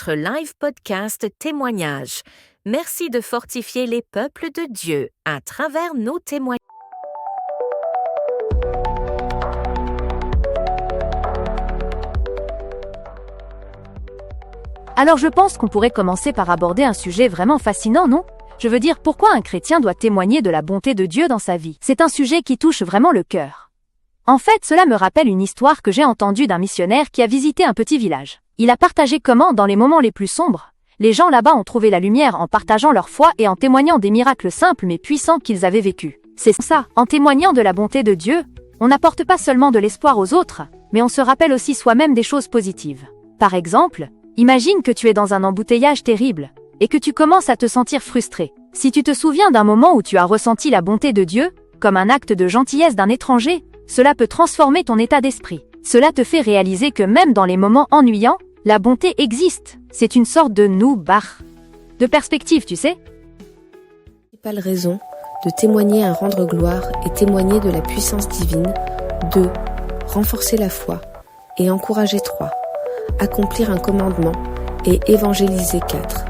notre live podcast Témoignages. Merci de fortifier les peuples de Dieu à travers nos témoignages. Alors je pense qu'on pourrait commencer par aborder un sujet vraiment fascinant, non ? Je veux dire, pourquoi un chrétien doit témoigner de la bonté de Dieu dans sa vie ? C'est un sujet qui touche vraiment le cœur. En fait, cela me rappelle une histoire que j'ai entendue d'un missionnaire qui a visité un petit village. Il a partagé comment, dans les moments les plus sombres, les gens là-bas ont trouvé la lumière en partageant leur foi et en témoignant des miracles simples mais puissants qu'ils avaient vécus. C'est ça, en témoignant de la bonté de Dieu, on n'apporte pas seulement de l'espoir aux autres, mais on se rappelle aussi soi-même des choses positives. Par exemple, imagine que tu es dans un embouteillage terrible, et que tu commences à te sentir frustré. Si tu te souviens d'un moment où tu as ressenti la bonté de Dieu, comme un acte de gentillesse d'un étranger, cela peut transformer ton état d'esprit. Cela te fait réaliser que même dans les moments ennuyants, la bonté existe. C'est une sorte de de perspective, tu sais. Principale raison de témoigner à rendre gloire et témoigner de la puissance divine. 2. Renforcer la foi et encourager. 3. Accomplir un commandement et évangéliser. 4.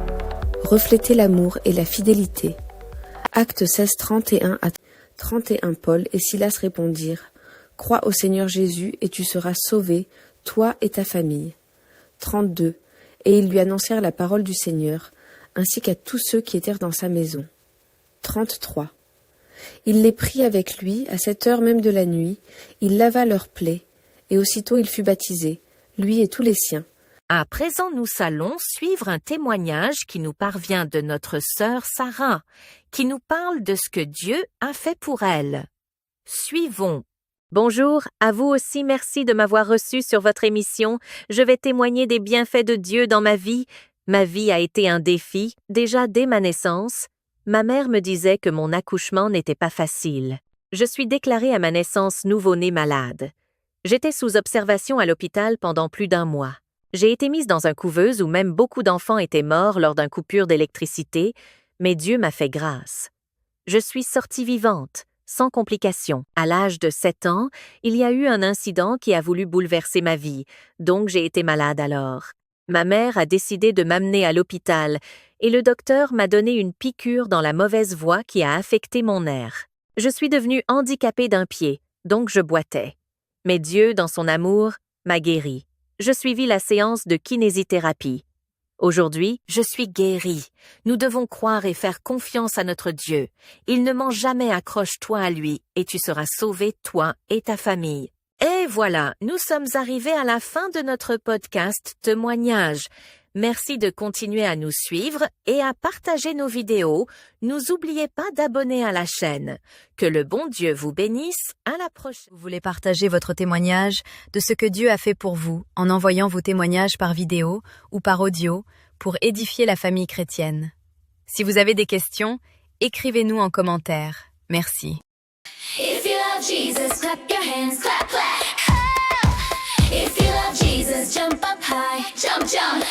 Refléter l'amour et la fidélité. Actes 16, 31 à 31. Paul et Silas répondirent : Crois au Seigneur Jésus et tu seras sauvé, toi et ta famille. 32. Et ils lui annoncèrent la parole du Seigneur, ainsi qu'à tous ceux qui étaient dans sa maison. 33. Il les prit avec lui, à cette heure même de la nuit, il lava leurs plaies, et aussitôt il fut baptisé, lui et tous les siens. À présent, nous allons suivre un témoignage qui nous parvient de notre sœur Sarah, qui nous parle de ce que Dieu a fait pour elle. Suivons. Bonjour, à vous aussi merci de m'avoir reçu sur votre émission. Je vais témoigner des bienfaits de Dieu dans ma vie. Ma vie a été un défi, déjà dès ma naissance. Ma mère me disait que mon accouchement n'était pas facile. Je suis déclarée à ma naissance nouveau-née malade. J'étais sous observation à l'hôpital pendant plus d'1 mois. J'ai été mise dans un couveuse où même beaucoup d'enfants étaient morts lors d'une coupure d'électricité, mais Dieu m'a fait grâce. Je suis sortie vivante, sans complications. À l'âge de 7 ans, il y a eu un incident qui a voulu bouleverser ma vie, donc j'ai été malade alors. Ma mère a décidé de m'amener à l'hôpital et le docteur m'a donné une piqûre dans la mauvaise voie qui a affecté mon nerf. Je suis devenue handicapée d'un pied, donc je boitais. Mais Dieu, dans son amour, m'a guérie. Je suivis la séance de kinésithérapie. Aujourd'hui, je suis guérie. Nous devons croire et faire confiance à notre Dieu. Il ne ment jamais, accroche-toi à lui et tu seras sauvé, toi et ta famille. Et voilà, nous sommes arrivés à la fin de notre podcast Témoignages. Merci de continuer à nous suivre et à partager nos vidéos. N'oubliez pas d'abonner à la chaîne. Que le bon Dieu vous bénisse. À la prochaine. Vous voulez partager votre témoignage de ce que Dieu a fait pour vous en envoyant vos témoignages par vidéo ou par audio pour édifier la famille chrétienne. Si vous avez des questions, écrivez-nous en commentaire. Merci. If you love Jesus, clap your hands, clap, clap. If you love Jesus, jump up high, jump, jump.